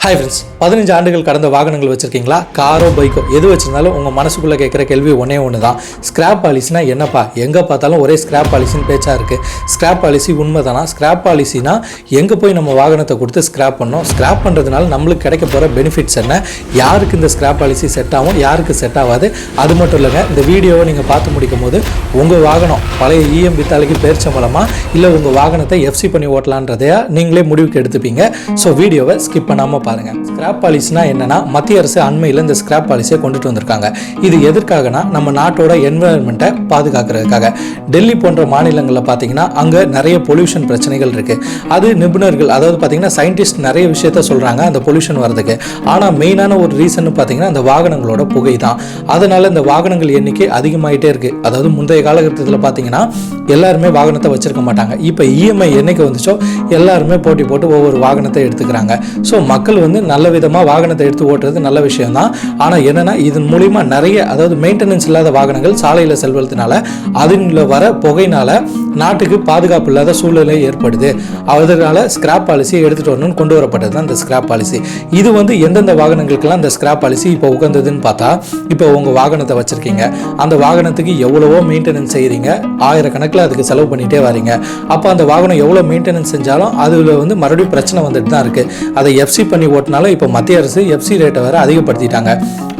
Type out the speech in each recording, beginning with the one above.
Hi friends, 15 ஆண்டுகள் கடந்த வாகனங்கள் வச்சுருக்கீங்களா? காரோ பைக்கோ எது வச்சுருந்தாலும் உங்கள் மனசுக்குள்ளே கேட்குற கேள்வி ஒன்று தான். ஸ்கிராப் பாலிசினா என்னப்பா? எங்கே பார்த்தாலும் ஒரே ஸ்கிராப் பாலிசின்னு பேச்சாக இருக்குது. ஸ்கிராப் பாலிசி உண்மை தானா? ஸ்கிராப் பாலிசினா எங்கே போய் நம்ம வாகனத்தை கொடுத்து ஸ்கிராப் பண்ணோம்? ஸ்கிராப் பண்ணுறதுனால நம்மளுக்கு கிடைக்க போகிற பெனிஃபிட்ஸ் என்ன? யாருக்கு இந்த ஸ்கிராப் பாலிசி செட் ஆகும், யாருக்கு செட் ஆகாது? அது மட்டும் இல்லைங்க, இந்த வீடியோவை நீங்கள் பார்த்து முடிக்கும் போது உங்கள் வாகனம் பழைய இஎம் வித்தாலைக்கு பேரிச்சம்பழமா இல்லை உங்கள் வாகனத்தை எஃப்சி பண்ணி ஓட்டலான்றதையா நீங்களே முடிவுக்கு எடுத்துப்பீங்க. ஸோ வீடியோவை ஸ்கிப் பண்ணாமல் பாருங்க. ஸ்கிராப் பாலிசினா என்னன்னா, மத்திய அரசு அண்மையில் இந்த ஸ்கிராப் பாலிசியை கொண்டுட்டு வந்திருக்காங்க. இது எதற்காகனா, நம்ம நாட்டோட என்விரான்மெண்ட்டை பாதுகாக்கிறதுக்காக. டெல்லி போன்ற மாநிலங்களில் பார்த்தீங்கன்னா அங்கே நிறைய பொல்யூஷன் பிரச்சனைகள் இருக்கு. அது நிபுணர்கள், அதாவது பார்த்தீங்கன்னா சயின்டிஸ்ட் நிறைய விஷயத்த சொல்றாங்க அந்த பொல்யூஷன் வரதுக்கு. ஆனால் மெயினான ஒரு ரீசன் பார்த்தீங்கன்னா அந்த வாகனங்களோட புகை தான். அதனால இந்த வாகனங்கள் எண்ணிக்கை அதிகமாயிட்டே இருக்கு. அதாவது முந்தைய காலகட்டத்தில் பார்த்தீங்கன்னா எல்லாருமே வாகனத்தை வச்சிருக்க மாட்டாங்க. இப்போ இஎம்ஐ என்னைக்கு வந்துச்சோ எல்லாருமே போட்டி போட்டு ஒவ்வொரு வாகனத்தை எடுத்துக்கிறாங்க. ஸோ மக்கள் நல்ல விதமாக வாகனத்தை எடுத்து ஓட்டுறது நல்ல விஷயம் தான். ஆனால் என்னன்னா, இதன் மூலிமா நிறைய, அதாவது மெயின்டெனன்ஸ் இல்லாத வாகனங்கள் சாலையில் செல்வதனால அதில் வர புகையினால நாட்டுக்கு பாதுகாப்பு இல்லாத சூழ்நிலை ஏற்படுது. அதனால ஸ்கிராப் பாலிசியை எடுத்துட்டு வரணும்னு கொண்டு வரப்பட்டது தான் இந்த ஸ்கிராப் பாலிசி. இது எந்தெந்த வாகனங்களுக்கெல்லாம் இந்த ஸ்கிராப் பாலிசி இப்போ உகந்ததுன்னு பார்த்தா, இப்போ உங்கள் வாகனத்தை வச்சிருக்கீங்க, அந்த வாகனத்துக்கு எவ்வளவோ மெயின்டெனன்ஸ் செய்கிறீங்க, ஆயிரக்கணக்கில் அதுக்கு செலவு பண்ணிகிட்டே வரீங்க. அப்போ அந்த வாகனம் எவ்வளோ மெயின்டெனன்ஸ் செஞ்சாலும் அதில் மறுபடியும் பிரச்சனை வந்துட்டு தான் இருக்குது. அதை எஃப்சி பண்ணி ஓட்டினாலும் இப்போ மத்திய அரசு எஃப்சி ரேட்டை வேறு அதிகப்படுத்திட்டாங்க.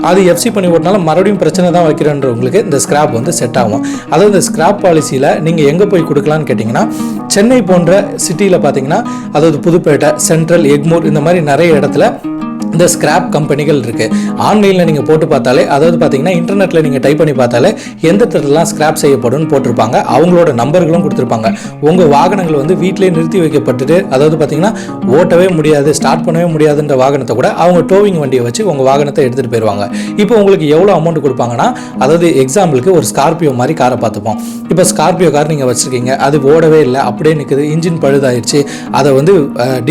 அது எஃப்சி பண்ணி ஓட்டினாலும் மறுபடியும் பிரச்சனை தான் வைக்கிறன்றவங்களுக்கு இந்த ஸ்கிராப் செட் ஆகும். அதாவது இந்த ஸ்கிராப் பாலிசியில் நீங்கள் எங்கே போய் கொடுக்கலான்னு கேட்டிங்கன்னா, சென்னை போன்ற சிட்டியில் பார்த்தீங்கன்னா, அதாவது புதுப்பேட்டை, சென்ட்ரல், எக்மூர், இந்த மாதிரி நிறைய இடத்துல இந்த ஸ்கிராப் கம்பெனிகள் இருக்குது. ஆன்லைனில் நீங்கள் போட்டு பார்த்தாலே, அதாவது பார்த்தீங்கன்னா இன்டர்நெட்டில் நீங்கள் டைப் பண்ணி பார்த்தாலே எந்த இடத்துலலாம் ஸ்கிராப் செய்யப்படும்னு போட்டிருப்பாங்க. அவங்களோட நம்பர்களும் கொடுத்துருப்பாங்க. உங்கள் வாகனங்கள் வீட்டிலே நிறுத்தி வைக்கப்பட்டுட்டு, அதாவது பார்த்தீங்கன்னா ஓட்டவே முடியாது, ஸ்டார்ட் பண்ணவே முடியாதுன்ற வாகனத்தை கூட அவங்க டோவிங் வண்டியை வச்சு உங்கள் வாகனத்தை எடுத்துகிட்டு போயிடுவாங்க. இப்போ உங்களுக்கு எவ்வளோ அமௌண்ட் கொடுப்பாங்கன்னா, அதாவது எக்ஸாம்பிளுக்கு ஒரு ஸ்கார்பியோ மாதிரி காரை பார்த்துப்போம். இப்போ ஸ்கார்பியோ கார் நீங்கள் வச்சுருக்கீங்க, அது ஓடவே இல்லை, அப்படியே நிற்குது, இன்ஜின் பழுதாயிடுச்சு. அதை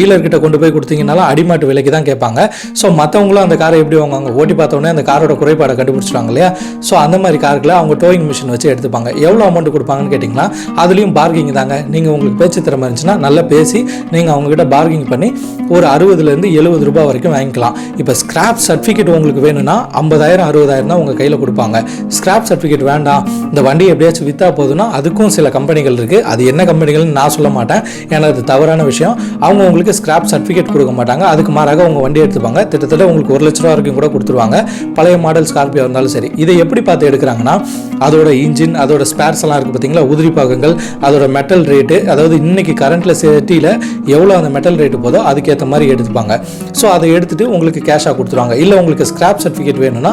டீலர்கிட்ட கொண்டு போய் கொடுத்தீங்கன்னாலும் அடிமாட்டு விலைக்கு தான் கேட்பாங்க. ஸோ மற்றவங்களும் அந்த காரை எப்படி வாங்குவாங்க? ஓட்டி பார்த்தோன்னே அந்த காரோட குறைபாடை கண்டுபிடிச்சிடுவாங்க இல்லையா? ஸோ அந்த மாதிரி கார்களை அவங்க டோயிங் மிஷின் வச்சு எடுத்துப்பாங்க. எவ்வளோ அமௌண்ட் கொடுப்பாங்கன்னு கேட்டிங்கன்னா, அதுலேயும் பார்கிங் தாங்க. நீங்கள் உங்களுக்கு பேச்சு திறமை இருந்துச்சுன்னா நல்லா பேசி நீங்கள் அவங்ககிட்ட பார்கிங் பண்ணி ஒரு 60 to 70 ரூபாய் வரைக்கும் வாங்கிக்கலாம். இப்போ ஸ்கிராப் சர்டிஃபிகேட் உங்களுக்கு வேணும்னா 50,000 60,000 தான் உங்கள் கையில் கொடுப்பாங்க. ஸ்கிராப் சர்டிஃபிகேட் வேண்டாம், இந்த வண்டி எப்படியாச்சும் விற்றா போதுன்னா அதுக்கும் சில கம்பெனிகள் இருக்குது. அது என்ன கம்பெனிகள்னு நான் சொல்ல மாட்டேன், ஏன்னா அது தவறான விஷயம். அவங்க உங்களுக்கு ஸ்கிராப் சர்டிஃபிகேட் கொடுக்க மாட்டாங்க. அதுக்கு மாறாக உங்கள் வண்டி எடுத்துப்பாங்க. கிட்டத்தட்ட உங்களுக்கு 1 லட்ச ரூபா வரைக்கும் கூட கொடுத்துருவாங்க, பழைய மாடல் ஸ்கார்பியோ இருந்தாலும் சரி. இதை எப்படி பார்த்து எடுக்கிறாங்கன்னா, அதோட இன்ஜின், அதோட ஸ்பேர்ஸ் எல்லாம் இருக்குது பார்த்தீங்களா, உதிரி பாகங்கள், அதோட மெட்டல் ரேட்டு, அதாவது இன்னைக்கு கரண்ட்டில் சிட்டியில் எவ்வளோ அந்த மெட்டல் ரேட்டு போதோ அதுக்கேற்ற மாதிரி எடுத்துப்பாங்க. ஸோ அதை எடுத்துகிட்டு உங்களுக்கு கேஷாக கொடுத்துருவாங்க. இல்லை உங்களுக்கு ஸ்கிராப் சர்டிஃபிகேட் வேணும்னா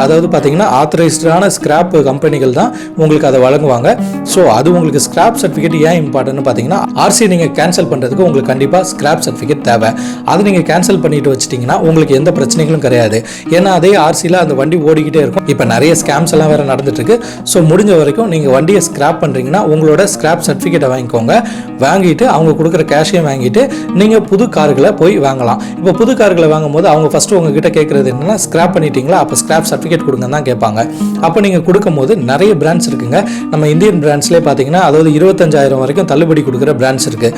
அதாவது பார்த்தீங்கன்னா ஆத்தரைஸ்டான ஸ்கிராப் கம்பெனிகள் தான் உங்களுக்கு அதை வழங்குவாங்க. ஸோ அது உங்களுக்கு ஸ்கிராப் சர்டிஃபிகேட் ஏன் இம்பார்ட்டன்ட்னு பார்த்தீங்கன்னா, ஆர்சி நீங்கள் கேன்சல் பண்ணுறதுக்கு உங்களுக்கு கண்டிப்பாக ஸ்கிராப் சர்டிஃபிகேட் தேவை. அதை நீங்கள் கேன்சல் பண்ணிட்டு வச்சிட்டிங்கன்னா உங்களுக்கு எந்த பிரச்சனைகளும் கிடையாது. ஏன்னா அதே ஆர்சியில் அந்த வண்டி ஓடிக்கிட்டே இருக்கும். இப்போ நிறைய ஸ்கேம்ஸ் எல்லாம் வேற நடந்துட்டு இருக்கு. ஸோ முடிஞ்ச வரைக்கும் நீங்கள் வண்டியை ஸ்கிராப் பண்ணுறீங்கன்னா உங்களோட ஸ்கிராப் சர்டிஃபிகேட்டை வாங்கிக்கோங்க. வாங்கிட்டு அவங்க கொடுக்குற கேஷையும் வாங்கிட்டு நீங்கள் புது கார்களை போய் வாங்கலாம். இப்போ புது கார்களை வாங்கும் போது அவங்க ஃபர்ஸ்ட் உங்ககிட்ட கேட்கறது என்னன்னா, ஸ்கிராப் பண்ணிட்டீங்களா, அப்போ ஸ்கிராப் சர்டிஃபிகேட் கொடுங்க தான் கேட்பாங்க. அப்போ நீங்கள் கொடுக்கும் போது நிறைய பிராண்ட்ஸ் இருக்குங்க. நம்ம இந்தியன் பிராண்ட்ஸ்லேயே பார்த்தீங்கன்னா, அதாவது 25,000 வரைக்கும் தள்ளுபடி கொடுக்குற பிராண்ட்ஸ் இருக்கு.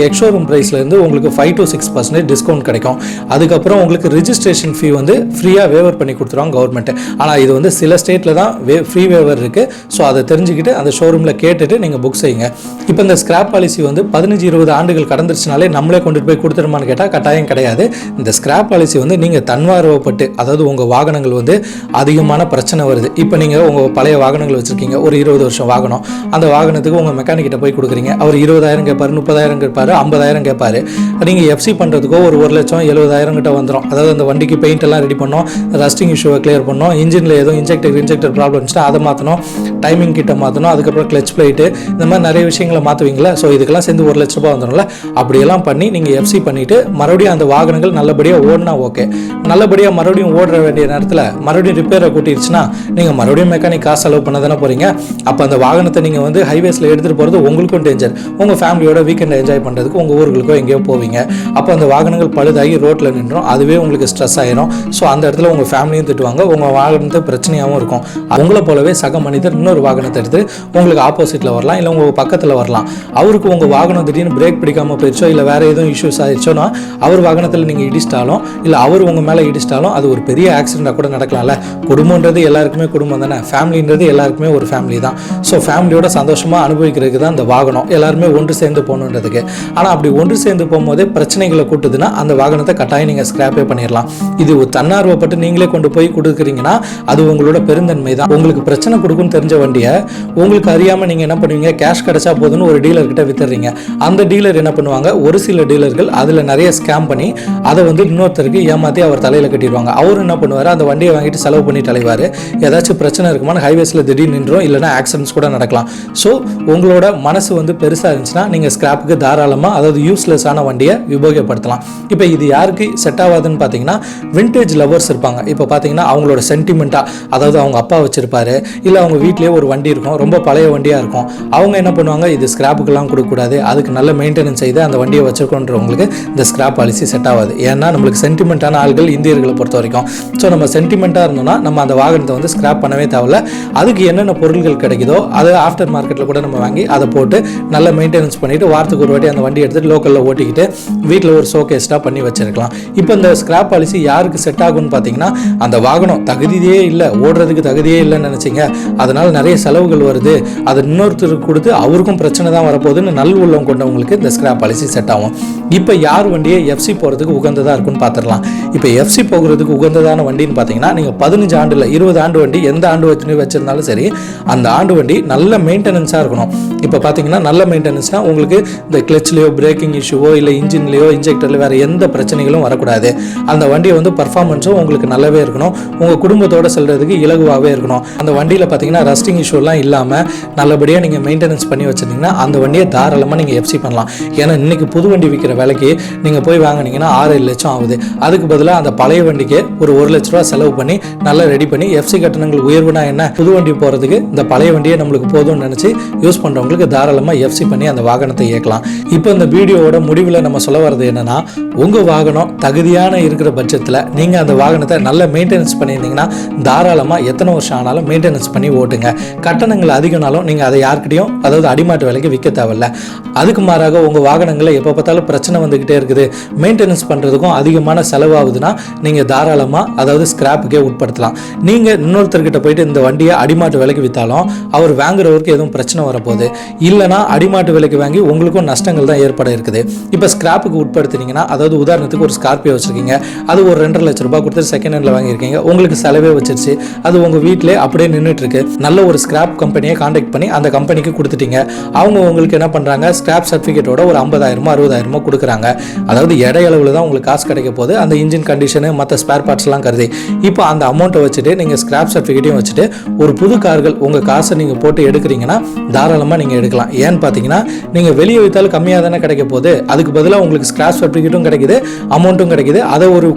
எக்ஸ்ஷோரூம் பிரைஸ்லேருந்து உங்களுக்கு 5 to 6% டிஸ்கவுண்ட் கிடைக்கும். அதுக்கப்புறம் உங்களுக்கு ரிஜிஸ்ட்ரேஷன் ஃபீ ஃப்ரீயாக வேவர் பண்ணி கொடுத்துருவாங்க கவர்மெண்ட். ஆனால் இது சில ஸ்டேட்டில் தான் ஃப்ரீ வேவர் இருக்குது. ஸோ அதை தெரிஞ்சுக்கிட்டு அந்த ஷோரூமில் கேட்டுட்டு நீங்கள் புக் செய்யுங்க. இப்போ இந்த ஸ்கிராப் பாலிசி 15-20 ஆண்டுகள் கடந்துருச்சுனாலே நம்மளே கொண்டுட்டு போய் கொடுத்துருமான்னு கேட்டால் கட்டாயம் கிடையாது. இந்த ஸ்கிராப் பாலிசி நீங்கள் தன்வார்வப்பட்டு, அதாவது உங்கள் வாகனங்கள் அதிகமான பிரச்சனை வருது. இப்போ நீங்கள் உங்கள் பழைய வாகனங்கள் வச்சுருக்கீங்க, ஒரு 20 வருஷம் வாகனம். அந்த வாகனத்துக்கு உங்கள் மெக்கானிக்கிட்ட போய் கொடுக்குறீங்க. அவர் 20,000 கேட்பார், 30,000 கேட்பார், 50,000 கேட்பார். நீங்கள் எஃப்சி பண்ணுறதுக்கோ ஒரு 1,70,000 கிட்ட வந்துடும். அதாவது அந்த வண்டிக்கு பெயிண்ட் எல்லாம் ரெடி பண்ணோம், ரஸ்டிங் இஷ்யூவை கிளியர் பண்ணோம், இன்ஜினில் ஏதோ இன்ஜெக்டர் ப்ராப்ளம் இருந்துச்சுன்னா அதை மாற்றணும், டைமிங் கிட்ட மாற்றணும், அதுக்கப்புறம் கிளச் பிளேட்டு, இந்த மாதிரி நிறைய விஷயங்களை மாற்றுவீங்களா? ஸோ இதுக்கெல்லாம் சேர்ந்து 1 லட்ச ரூபாய் வந்துடும்ல. அப்படியெல்லாம் பண்ணி நீங்கள் எஃப்சி பண்ணிவிட்டு மறுபடியும் அந்த வாகனங்கள் நல்லபடியாக ஓடினா ஓகே. நல்லபடியாக மறுபடியும் ஓட வேண்டிய நேரத்தில் மறுபடியும் ரிப்பேரை கூட்டிடுச்சுன்னா நீங்கள் மறுபடியும் மெக்கானிக் காசு செலவு பண்ண தானே போகிறீங்க. அப்போ அந்த வாகனத்தை நீங்கள் ஹைவேஸில் எடுத்துகிட்டு போகிறது உங்களுக்கும் டேஞ்சர். உங்கள் ஃபேமிலியோட வீக்கெண்டை என்ஜாய் பண்ணுறதுக்கு உங்கள் ஊர்களுக்கோ எங்கேயோ போவீங்க. அப்போ அந்த வாகனங்கள் பழுதாகி ரோட்டில் நின்றோம். அதுவே உங்களுக்கு ஸ்ட்ரெஸ் ஆயிரும். ஸோ அந்த இடத்துல உங்கள் ஃபேமிலியும் திட்டுவாங்க, உங்கள் வாகனத்தை பிரச்சனையாகவும் இருக்கும். உங்களை போலவே சக மனிதர் இன்னொரு வாகனத்தை எடுத்து உங்களுக்கு ஆப்போசிட்டில் வரலாம், இல்லை உங்கள் பக்கத்தில் வரலாம். அவருக்கு உங்கள் வாகனம் திடீர்னு பிரேக் பிடிக்காமல் போயிடுச்சோ இல்லை வேறு எதுவும் இஷ்யூஸ் ஆயிடுச்சோன்னா அவர் வாகனத்தில் நீங்கள் இடிச்சிட்டாலும் இல்லை அவர் உங்கள் மேலே இடிச்சிட்டாலும் அது ஒரு பெரிய ஆக்சிடெண்ட்டாக கூட நடக்கலாம்ல. குடும்பன்றது எல்லாருக்குமே குடும்பம் தானே, ஃபேமிலின்றது எல்லாருக்குமே ஒரு ஃபேமிலி தான். ஸோ ஃபேமிலியோட சந்தோஷமாக அனுபவிக்கிறதுக்கு தான் இந்த வாகனம், எல்லாருமே ஒன்று சேர்ந்து போகணுன்றதுக்கு. ஆனால் அப்படி ஒன்று சேர்ந்து போகும்போதே பிரச்சனைகளை கூட்டுதுன்னா அந்த வாகனத்தை கட்டாயம் நீங்கள் ஸ்கிராப்பே பண்ணிடலாம். இது ஒரு தன்னார்வப்பட்டு நீங்களே கொண்டு போய் கொடுக்குறீங்கன்னா அது உங்களோட பெருந்தன்மை தான். உங்களுக்கு பிரச்சனை கொடுக்குன்னு தெரிஞ்ச வண்டியை உங்களுக்கு அறியாமல் நீங்கள் என்ன பண்ணுவீங்க, கேஷ் கிடைச்சா போதுன்னு ஒரு டீலர்கிட்ட வித்துறீங்க. அந்த டீலர் என்ன பண்ணுவாங்க, ஒரு சில டீலர்கள் அதில் நிறைய ஸ்கேம் பண்ணி அதை இன்னொருத்தருக்கு ஏமாற்றி அவர் தலையில் கட்டிடுவாங்க. அவர் என்ன பண்ணுவார், அந்த வண்டியை வாங்கிட்டு செலவு பண்ணி தலைவார். ஏதாச்சும் பிரச்சனை இருக்குமான்னு ஹைவேஸில் திடீர்னு நின்றோம், இல்லைனா ஆக்சிடென்ட்ஸ் கூட நடக்கலாம். ஸோ உங்களோட மனசு பெருசாக இருந்துச்சுன்னா நீங்கள் ஸ்கிராப்புக்கு தாராளமாக, அதாவது யூஸ்லெஸ்ஸான வண்டியை உபயோகப்படுத்தலாம். இப்போ இது யாருக்கு செட் ஆகாதுன்னு பார்த்தீங்கன்னா, விண்டேஜ் லவர்ஸ் இருப்பாங்க. இப்போ பார்த்தீங்கன்னா அவங்களோட சென்டிமெண்ட்டாக, அதாவது அவங்க அப்பா வச்சிருப்பாரு, இல்லை அவங்க வீட்லேயே ஒரு வண்டி இருக்கும், ரொம்ப பழைய வண்டியாக இருக்கும். அவங்க என்ன பண்ணுவாங்க, இது ஸ்கிராப்புக்கெல்லாம் கொடுக்கக்கூடாது, அதுக்கு நல்ல மெயின்டெனன்ஸ் செய்து அந்த வண்டியை வச்சிருக்கோன்றவங்களுக்கு இந்த ஸ்கிராப் பாலிசி செட் ஆகாது. ஏன்னா நம்மளுக்கு சென்டிமெண்ட்டான ஆள்கள் இந்தியர்களை பொறுத்த வரைக்கும். ஸோ நம்ம சென்டிமெண்ட்டாக இருந்தோம்னா நம்ம அந்த வாகனத்தை ஸ்கிராப் பண்ணவே தேவையில்ல. அதுக்கு என்னென்ன பொருட்கள் கிடைக்குதோ அதை ஆஃப்டர் மார்க்கெட்டில் கூட நம்ம வாங்கி அதை போட்டு நல்ல மெயின்டெனன்ஸ் பண்ணிவிட்டு வாரத்துக்கு ஒரு வாட்டி அந்த வண்டி எடுத்துகிட்டு லோக்கலில் ஓட்டிக்கிட்டு வீட்டில் ஒரு ஷோகேஸ்டாக பண்ணி வச்சிருக்கலாம். இப்போ இந்த ஸ்கிராப் பாலிசி யாருக்கு செட் ஆகும்னு பார்த்தீங்கன்னா, அந்த வாகனம் தகுதியே இல்லை, ஓடுறதுக்கு தகுதியே இல்லைன்னு நினச்சிங்க, அதனால் நிறைய செலவுகள் வருது, அதை இன்னொருத்தருக்கு கொடுத்து அவருக்கும் பிரச்சனை தான் வரப்போகுதுன்னு நல் உள்ளம் கொண்டவங்களுக்கு இந்த ஸ்கிராப் பாலிசி செட் ஆகும். இப்போ யார் வண்டியை எஃப்சி போகிறதுக்கு உகந்ததாக இருக்குன்னு பார்த்துடலாம். இப்போ எஃப்சி போகிறதுக்கு உகந்ததான வண்டின்னு பார்த்தீங்கன்னா, நீங்கள் 15 ஆண்டு இல்லை 20 ஆண்டு வண்டி எந்த ஆண்டு வச்சிருந்தாலும் சரி, அந்த ஆண்டு வண்டி நல்ல மெயின்டெனன்ஸாக இருக்கணும். இப்போ பார்த்தீங்கன்னா நல்ல மெயின்டெனன்ஸ்னால் உங்களுக்கு இந்த கிளச்லேயோ பிரேக்கிங் இஷ்யூவோ இல்லை இன்ஜின்லேயோ இன்ஜெக்டர்லையோ வேறு எந்த பிரச்சனைகளும் வரக்கூடாது. அந்த வண்டியை பர்ஃபார்மன்ஸும் உங்களுக்கு நல்லாவே இருக்கணும், உங்கள் குடும்பத்தோடு செல்றதுக்கு இலகுவாகவே இருக்கணும். அந்த வண்டியில் பார்த்தீங்கன்னா ரஸ்டிங் இஷ்யூலாம் இல்லாமல் நல்லபடியாக நீங்கள் மெயின்டெனன்ஸ் பண்ணி வச்சுருந்தீங்கன்னா அந்த வண்டியை தாராளமாக நீங்கள் எஃப்சி பண்ணலாம். ஏன்னா இன்றைக்கி புது வண்டி விற்கிற விலைக்கு நீங்கள் போய் வாங்கினீங்கன்னா 6-7 லட்சம் ஆகுது. அதுக்கு பதிலாக அந்த பழைய வண்டிக்கு ஒரு 1 லட்ச ரூபா செலவு பண்ணி நல்லா ரெடி பண்ணி எஃப்சி கட்டணங்கள் உயர்வுனா என்ன, புது வண்டி போகிறதுக்கு இந்த பழைய வண்டியை நம்மளுக்கு போதும்னு நினச்சி யூஸ் பண்ணுறவங்களுக்கு தாராளமாக எஃப்சி பண்ணி அந்த வாகனத்தை இயக்கலாம். இப்போ இந்த வீடியோவோட முடிவில் நம்ம சொல்ல வர்றது என்னன்னா, உங்கள் வாகனம் தகுதியான இருக்கிற பட்சத்தில் நீங்கள் அந்த வாகனத்தை நல்ல மெயின்டெனன்ஸ் பண்ணியிருந்தீங்கன்னா தாராளமாக எத்தனை வருஷம் ஆனாலும் மெயின்டெனன்ஸ் பண்ணி ஓட்டுங்க. கட்டணங்கள் அதிகம்னாலும் நீங்கள் அதை யார்கிட்டையும், அதாவது அடிமாட்டு விலைக்கு விற்க தேவையில்ல. அதுக்கு மாறாக உங்கள் வாகனங்களில் எப்போ பார்த்தாலும் பிரச்சனை வந்துக்கிட்டே இருக்குது, மெயின்டெனன்ஸ் பண்ணுறதுக்கும் அதிகமான செலவாகுதுன்னா நீங்கள் தாராளமாக, அதாவது ஸ்கிராப்புக்கே உட்படுத்தலாம். நீங்கள் இன்னொருத்தர்கிட்ட போயிட்டு இந்த வண்டியை அடிமாட்டு விலைக்கு விற்றாலும் அவர் வாங்குறவருக்கு எதுவும் பிரச்சனை வரப்போகுது, இல்லைனா அடிமாட்டு விலைக்கு வாங்கி உங்களுக்கும் நஷ்டங்கள் தான் ஏற்பட இருக்குது. இப்போ ஸ்கிராப்புக்கு உட்படுத்தினீங்கன்னா, அதாவது உதாரணத்துக்கு ஒரு ஸ்கார்பியோ வச்சுருக்கீங்க, அது ஒரு 2.5 லட்ச ரூபாய் கொடுத்து செகண்ட் ஹேண்டில் வாங்கியிருக்கீங்க, உங்களுக்கு செலவே வச்சிருச்சு, அது உங்கள் வீட்டிலே அப்படியே நின்றுட்டு இருக்கு. நல்ல ஒரு ஸ்கிராப் கம்பெனியை கான்டாக்ட் பண்ணி அந்த கம்பெனிக்கு கொடுத்துட்டீங்க. அவங்க உங்களுக்கு என்ன பண்ணுறாங்க, ஸ்கிராப் சர்டிஃபிகேட்டோட ஒரு 50,000 60,000 கொடுக்குறாங்க. அதாவது இடையளவில் தான் உங்களுக்கு காசு கிடைக்க போகுது, அந்த இன்ஜின் கண்டிஷனு மற்ற ஸ்பேர் பார்ட்ஸ்லாம் கருதி. இப்போ அந்த அமௌண்ட்டை வச்சுட்டு நீங்கள் ஸ்கிராப் சர்டிஃபிகேட்டையும் வச்சுட்டு ஒரு புது கார்கள் உங்கள் காசை நீங்கள் போட்டு எடுக்கிறீங்கன்னா தாராளமாக நீங்கள் எடுக்கலாம். ஏன்னு பார்த்தீங்கன்னா, நீங்கள் வெளியே வைத்தாலும் கம்மியாக தானே கிடைக்க போகுது, அதுக்கு பதிலாக உங்களுக்கு ஸ்கிராப் சர்டிஃபிகேட்டும் கிடைக்குது, அமௌண்ட்டும் கிடைக்குது. அதை ஒரு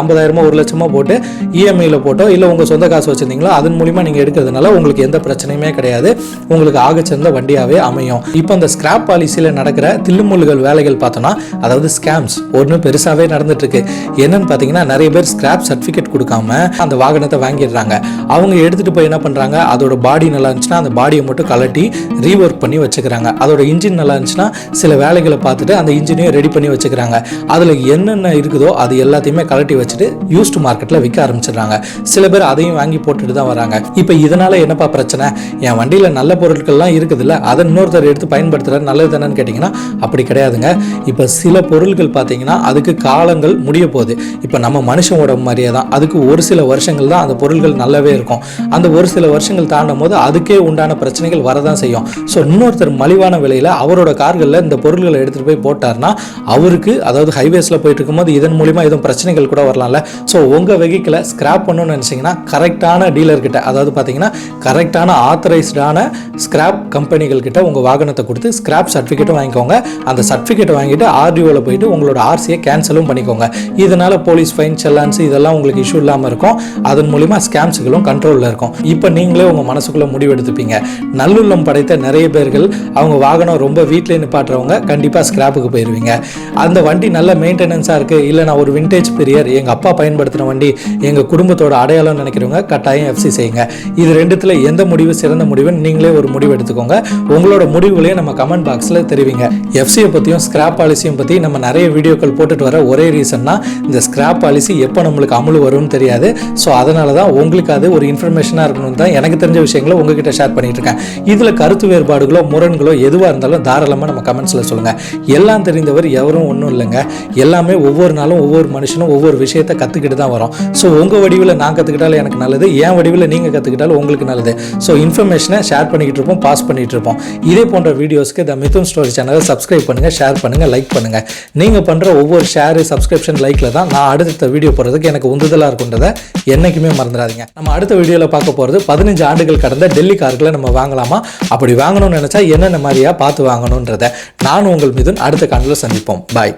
50,000 1 லட்சமாக போட்டு இஎம்ஐயில் போட்டோ இல்லை உங்கள் சொந்த காசு வச்சுருந்தீங்களோ அதன் மூலிமா நீங்கள் எடுக்கிறதுனால உங்களுக்கு எந்த பிரச்சனையுமே கிடையாது, உங்களுக்கு ஆகச்சிறந்த வண்டியாகவே அமையும். இப்போ அந்த ஸ்கிராப் பாலிசியில் நடக்கிற தில்லுமுள்ளுகள் வேலைகள் பார்த்தோன்னா, அதாவது ஸ்கேம்ஸ் ஒன்று பெருசாகவே நடந்துட்டு இருக்கு. என்னன்னு பார்த்தீங்கன்னா, நிறைய பேர் ஸ்கிராப் சர்டிஃபிகேட் கொடுக்காம அந்த வாகனத்தை வாங்கிடுறாங்க. அவங்க எடுத்துகிட்டு போய் என்ன பண்ணுறாங்க, அதோட பாடி நல்லா இருந்துச்சுன்னா அந்த பாடியை மட்டும் கலட்டி ரீஒர்க் பண்ணி வச்சுக்கிறாங்க. அதோட இன்ஜின் நல்லா இருந்துச்சுன்னா சில வேலைகளை பார்த்துட்டு அந்த இன்ஜினையும் ரெடி பண்ணி வச்சுக்கிறாங்க. அதில் என்னென்ன இருக்குதோ அது எல்லாத்தையுமே கலட்டி வச்சுட்டு யூஸ்டு மார்க்கெட்டில் விற்க ஆரம்பிச்சிடுறாங்க. சில பேர் அதையும் வாங்கி போட்டுட்டு தான் வராங்க. இப்போ இதனால் என்னப்பா பிரச்சனை, என் வண்டியில் நல்ல பொருட்கள்லாம் இருக்குதுல்ல, அதை இன்னொருத்தர் எடுத்து பயன்படுத்துகிறது நல்லது தானேன்னு கேட்டிங்கன்னா அப்படி கிடையாதுங்க. இப்போ சில பொருட்கள் பார்த்தீங்கன்னா அதுக்கு காலங்கள் முடிய போகுது. இப்போ நம்ம மனுஷன் உடம்பு மாதிரியே தான், அதுக்கு ஒரு சில வருஷங்கள் தான் அந்த பொருட்கள் நல்லாவே இருக்கும். அந்த ஒரு சில வருஷங்கள் தாண்டும் போது அதுக்கே உண்டான பிரச்சனைகள் வரதான் செய்யும். ஸோ இன்னொருத்தர் மலிவான விலையில் அவரோட கார்களில் இந்த பொருட்களை எடுத்துகிட்டு போய் போட்டார்னா அவருக்கு, அதாவது ஹைவேஸில் போயிட்டு இருக்கும்போது இதன் மூலிமா எதுவும் பிரச்சனைகள் கூட வரலாம்ல. ஸோ உங்கள் வெஹிக்கிளை ஸ்கிராப் பண்ணணும்னு நினச்சிங்கன்னா கரெக்டான டீலர்கிட்ட, அதாவது பார்த்தீங்கன்னா கரெக்டான ஆத்தரைஸ்டான ஸ்கிராப் கம்பெனிகள்கிட்ட உங்கள் வாகனத்தை கொடுத்து ஸ்கிராப் சர்டிஃபிகேட்டும் வாங்கிக்கோங்க. அந்த சர்டிஃபிகேட்டை வாங்கிட்டு ஆர்டிஓவில் போயிட்டு உங்களோட ஆர்சியை கேன்சலும் பண்ணிக்கோங்க. இதனால் போலீஸ் ஃபைன், செல்லான்ஸ் இதெல்லாம் உங்களுக்கு இஷ்யூ இல்லாமல் இருக்கும். அதன் மூலிமா ஸ்கேம்ஸுகளும் கண்ட்ரோலில் இருக்கும். இப்போ நீங்களே உங்கள் மனசுக்குள்ளே முடிவெடுத்துப்பீங்க. நல்லுள்ளம் படைத்த நிறைய பேர்கள் அவங்க வாகனம் ரொம்ப வீட்டிலே நிப்பாட்டுறவங்க கண்டிப்பாக ஸ்கிராப்புக்கு போயிடுவீங்க. அந்த வண்டி நல்ல மெயின்டெனன்ஸாக இருக்குது, இல்லை நான் ஒரு விண்டேஜ் பிரியர், எங்கள் அப்பா பயன்படுத்தின வண்டி எங்கள் குடும்பத்தோட அடையாளம் நினைக்கிறவங்க கட்டாயம் எஃப்சி செய்யுங்க. இது ரெண்டுத்தில் எந்த முடிவு சிறந்த முடிவுன்னு நீங்களே ஒரு முடிவு எடுத்துக்கோங்க. உங்களோட முடிவுகளையும் நம்ம கமெண்ட் பாக்ஸில் தெரிவிங்க. எஃப்சியை பற்றியும் ஸ்கிராப் பாலிசியும் பற்றி நம்ம நிறைய வீடியோக்கள் போட்டுட்டு வர ஒரே ரீசன்னா இந்த ஸ்கிராப் பாலிசி எப்போ நம்மளுக்கு அமல் வரும்னு தெரியாது. ஸோ அதனால தான் உங்களுக்கு அது ஒரு இன்ஃபர்மேஷனாக இருக்கணும் தான் எனக்கு தெரிஞ்ச விஷயங்களை உங்ககிட்ட ஷேர் பண்ணிட்டு இருக்கேன். இதில் கருத்து வேறுபாடுகளோ முரண்களோ எதுவாக இருந்தாலும் தாராளமாக நம்ம கமெண்ட்ஸில் சொல்லுங்கள். எல்லாம் தெரிந்தவர் எவரும் ஒன்றும் இல்லைங்க. எல்லாமே ஒவ்வொரு நாளும் ஒவ்வொரு மனுஷனும் ஒவ்வொரு விஷயத்தை கற்றுக்கிட்டு தான் வரும். ஸோ உங்கள் வடிவில் நான் கற்றுக்கிட்டாலும் எனக்கு நல்லது, என் வடிவில் நீங்கள் கற்றுக்கிட்டாலும் உங்களுக்கு நல்லது. ஸோ இன்ஃபர்மேஷனை ஷேர் பண்ணிக்கிட்டு இருப்போம், பாஸ் பண்ணிகிட்டு இருப்போம். இதே போன்ற வீடியோஸ்க்கு த மிதுன் ஸ்டோரி சேனலை சப்ஸ்கிரைப் பண்ணுங்கள், ஷேர் பண்ணுங்கள், லைக் பண்ணுங்கள். நீங்கள் பண்ணுற ஒவ்வொரு ஷேரு, சப்ஸ்கிரிப்ஷன், லைக்கில் தான் நான் அடுத்த வீடியோ போடுறதுக்கு எனக்கு உந்துதலாக இருக்குன்றதை என்றைக்குமே மறந்துடாதீங்க. நம்ம அடுத்த வீடியோவில் பார்க்க போகிறது 15 ஆண்டுகள் கடந்த டெல்லி கார்களை நம்ம வாங்கலாமா, அப்படி வாங்கணும்னு நினச்சா என்னென்ன மாதிரியாக பார்த்து வாங்கணுன்றதை நான் உங்கள் மிதுன் அடுத்த காணொளியில் சந்திப்போம். பாய்.